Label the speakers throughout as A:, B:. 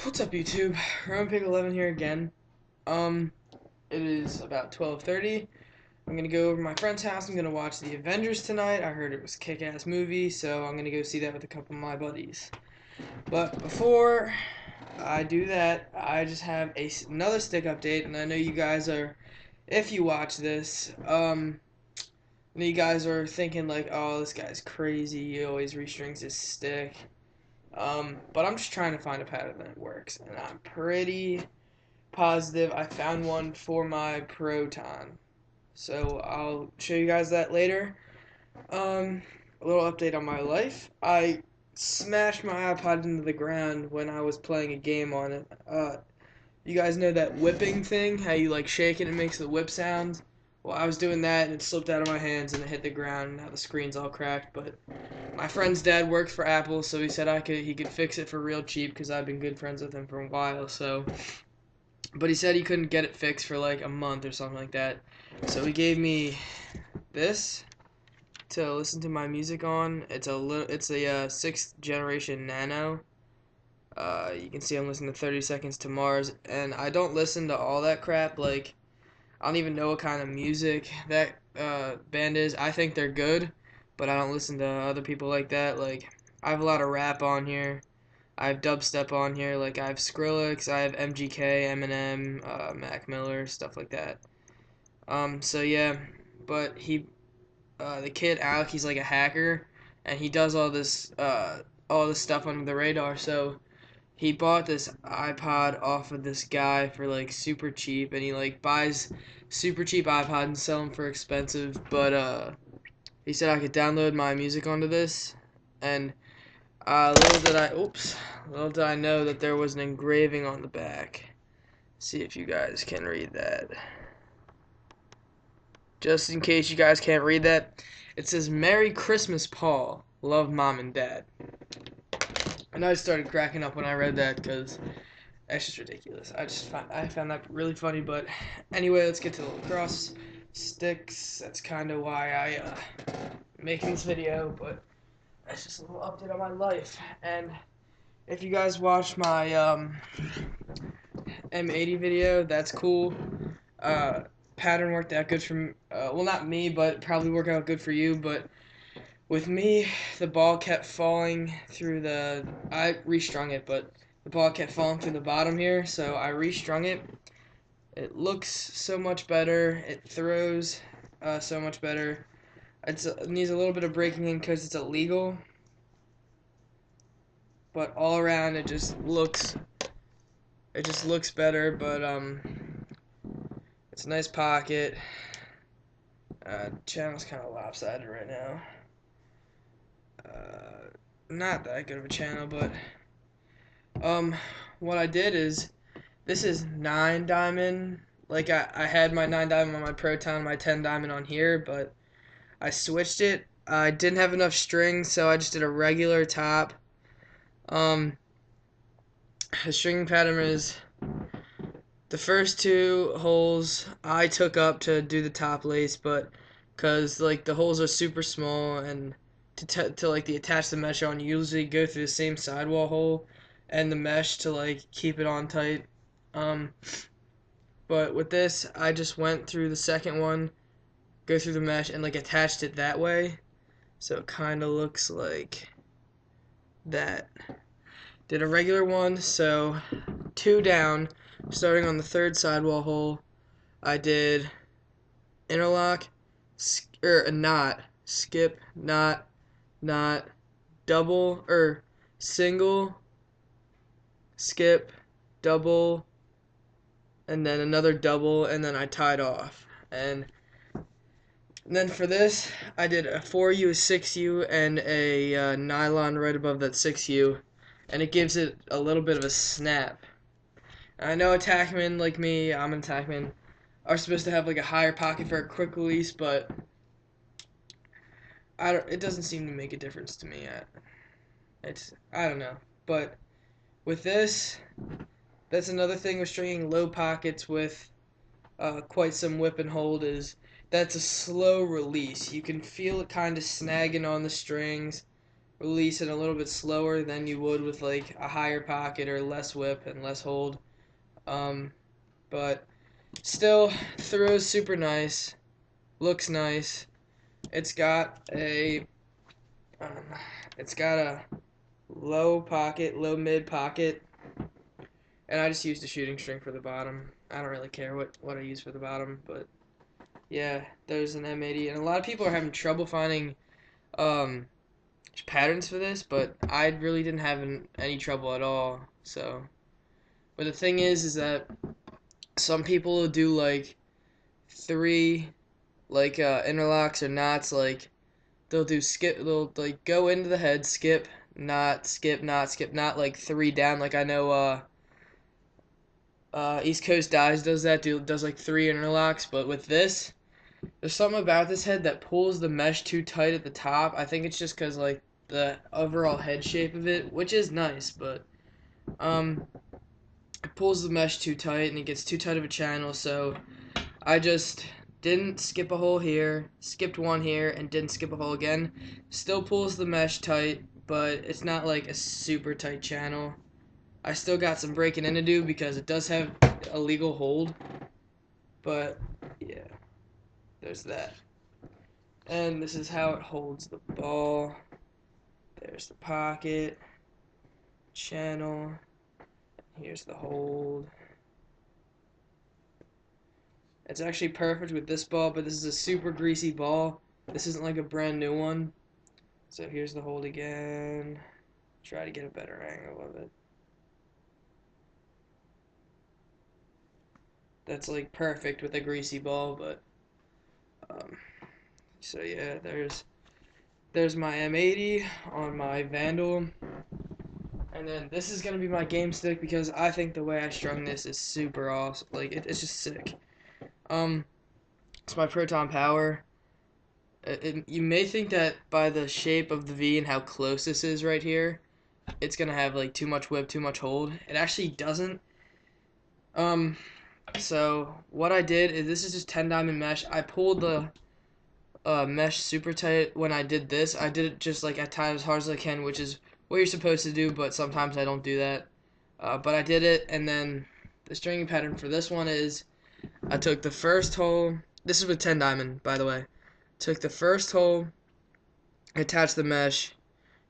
A: What's up, YouTube? RomanPig11 here again. Um, it is about 12:30. I'm gonna go over to my friend's house. I'm gonna watch The Avengers tonight. I heard it was a kick-ass movie, so I'm gonna go see that with a couple of my buddies. But before I do that, I just have another stick update, and I know you guys are, if you watch this, I know you guys are thinking like, oh, this guy's crazy. He always restrings his stick. But I'm just trying to find a pattern that works, and I'm pretty positive I found one for my Proton. So I'll show you guys that later. Um, a little update on my life. I smashed my iPod into the ground when I was playing a game on it. You guys know that whipping thing? How you like shake it and it makes the whip sound? Well, I was doing that and it slipped out of my hands and it hit the ground and now the screen's all cracked. But my friend's dad worked for Apple, so he said he could fix it for real cheap because I've been good friends with him for a while. But he said he couldn't get it fixed for like a month or something like that. So he gave me this to listen to my music on. It's a sixth generation Nano. You can see I'm listening to 30 Seconds to Mars, and I don't listen to all that crap. Like, I don't even know what kind of music that band is. I think they're good, but I don't listen to other people like that. Like, I have a lot of rap on here. I have dubstep on here. Like, I have Skrillex, I have MGK, Eminem, Mac Miller, stuff like that. So yeah, but the kid Alec, he's like a hacker, and he does all this stuff under the radar. So he bought this iPod off of this guy for like super cheap, and he like buys super cheap iPod and sell them for expensive. But he said I could download my music onto this, and little did I know that there was an engraving on the back. See if you guys can read that. Just in case you guys can't read that, it says "Merry Christmas, Paul. Love, Mom and Dad." And I started cracking up when I read that because that's just ridiculous. I found that really funny. But anyway, let's get to the lacrosse sticks. That's kind of why I'm making this video. But that's just a little update on my life. And if you guys watched my M80 video, that's cool. Uh, Pattern worked out good for me. Well, not me, but probably worked out good for you. But with me, the ball kept falling through the. I restrung it, but the ball kept falling through the bottom here, so I restrung it. It looks so much better. It throws so much better. It needs a little bit of breaking in because it's illegal, but all around it just looks better. But it's a nice pocket. Channel's kind of lopsided right now. Not that good of a channel, but what I did is this is 9 diamond. Like I had my 9 diamond on my Proton, my 10 diamond on here, but I switched it. I didn't have enough strings, so I just did a regular top. Um, the string pattern is the first two holes I took up to do the top lace, but because like the holes are super small and to like the attach the mesh on, you usually go through the same sidewall hole and the mesh to like keep it on tight. Um, but with this, I just went through the second one, go through the mesh, and like attached it that way, so it kind of looks like that. Did a regular one, so 2 down, starting on the third sidewall hole. I did interlock, or a knot, skip, knot, knot, double, or single, skip, double, and then another double, and then I tied off. And then for this, I did a 4U, a 6U, and a nylon right above that 6U, and it gives it a little bit of a snap. I know attackmen like me, I'm an attackman, are supposed to have like a higher pocket for a quick release, but it doesn't seem to make a difference to me. I don't know. But with this, that's another thing with stringing low pockets with quite some whip and hold that's a slow release. You can feel it kind of snagging on the strings, release it a little bit slower than you would with like a higher pocket or less whip and less hold. Um, but still, throws super nice, looks nice. It's got a um, it's got a low pocket, low mid pocket, and I just used a shooting string for the bottom. I don't really care what I use for the bottom, but yeah, there's an M80, and a lot of people are having trouble finding um, patterns for this, but I really didn't have any trouble at all. So, but the thing is that some people will do like three like interlocks or knots. Like they'll do skip, they'll like go into the head, skip, knot, skip, knot, skip, knot, like three down. Like I know East Coast Dies does that, does like three interlocks, but with this, there's something about this head that pulls the mesh too tight at the top. I think it's just because like the overall head shape of it, which is nice, but um, it pulls the mesh too tight and it gets too tight of a channel. So I just didn't skip a hole here, skipped one here, and didn't skip a hole again. Still pulls the mesh tight, but it's not like a super tight channel. I still got some breaking in to do because it does have a legal hold, but yeah, there's that. And this is how it holds the ball. There's the pocket, channel, here's the hold. It's actually perfect with this ball, but this is a super greasy ball. This isn't like a brand new one. So here's the hold again. Try to get a better angle of it. That's like perfect with a greasy ball, but um, so yeah, there's my M80 on my Vandal. And then this is gonna be my game stick because I think the way I strung this is super awesome. Like it's just sick. It's my Proton Power. You may think that by the shape of the V and how close this is right here, it's gonna have like too much whip, too much hold. It actually doesn't. Um, so what I did is this is just 10 diamond mesh. I pulled the mesh super tight when I did this. I did it just like I tied as hard as I can, which is what you're supposed to do, but sometimes I don't do that. But I did it, and then the stringing pattern for this one is I took the first hole. This is with 10 diamond, by the way. Took the first hole, attached the mesh,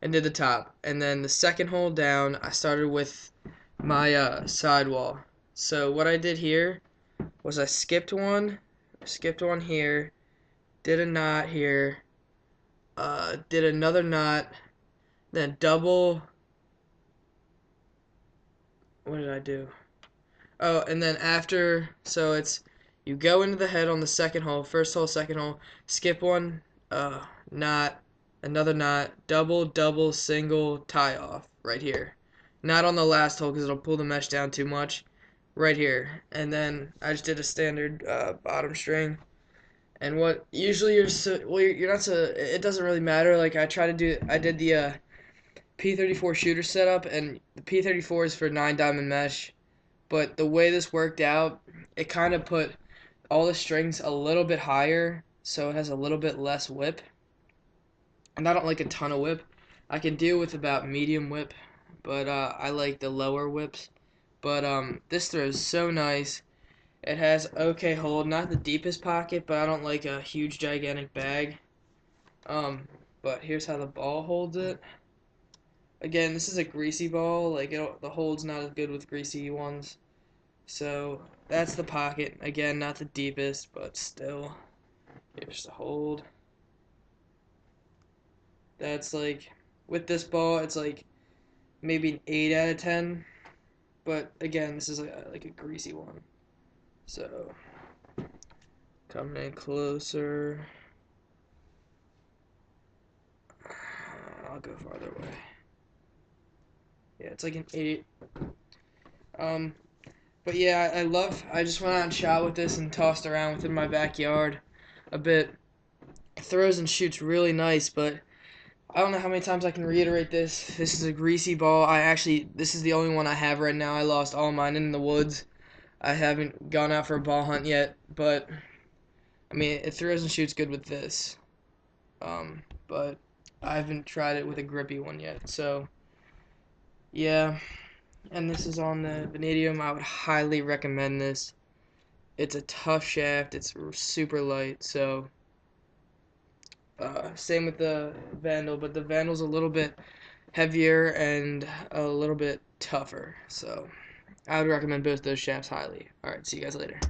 A: and did the top. And then the second hole down, I started with my sidewall. So what I did here was I skipped one here, did a knot here, did another knot, then double. What did I do? Oh, and then after, so it's you go into the head on the second hole, first hole, second hole, skip one, knot, another knot, double, double, single, tie off right here. Not on the last hole because it'll pull the mesh down too much. Right here, and then I just did a standard bottom string. And what usually you're not so it doesn't really matter. Like I did the P34 shooter setup, and the P34 is for 9 diamond mesh. But the way this worked out, it kind of put all the strings a little bit higher, so it has a little bit less whip. And I don't like a ton of whip. I can deal with about medium whip, but I like the lower whips. But this throws so nice. It has okay hold, not the deepest pocket, but I don't like a huge gigantic bag. But here's how the ball holds it. Again, this is a greasy ball. Like the hold's not as good with greasy ones. So that's the pocket. Again, not the deepest, but still. Here's the hold. That's like, with this ball, it's like maybe an 8 out of 10. But again, this is like a greasy one. So, coming in closer. I'll go farther away. Yeah, it's like an 8. But yeah, I just went out and shot with this and tossed around within my backyard a bit. It throws and shoots really nice, but I don't know how many times I can reiterate this. This is a greasy ball. This is the only one I have right now. I lost all mine in the woods. I haven't gone out for a ball hunt yet, but I mean, it throws and shoots good with this. But I haven't tried it with a grippy one yet. So yeah, and this is on the Vanadium. I would highly recommend this. It's a tough shaft. It's super light. So same with the Vandal, but the Vandal's a little bit heavier and a little bit tougher. So I would recommend both those shafts highly. All right, see you guys later.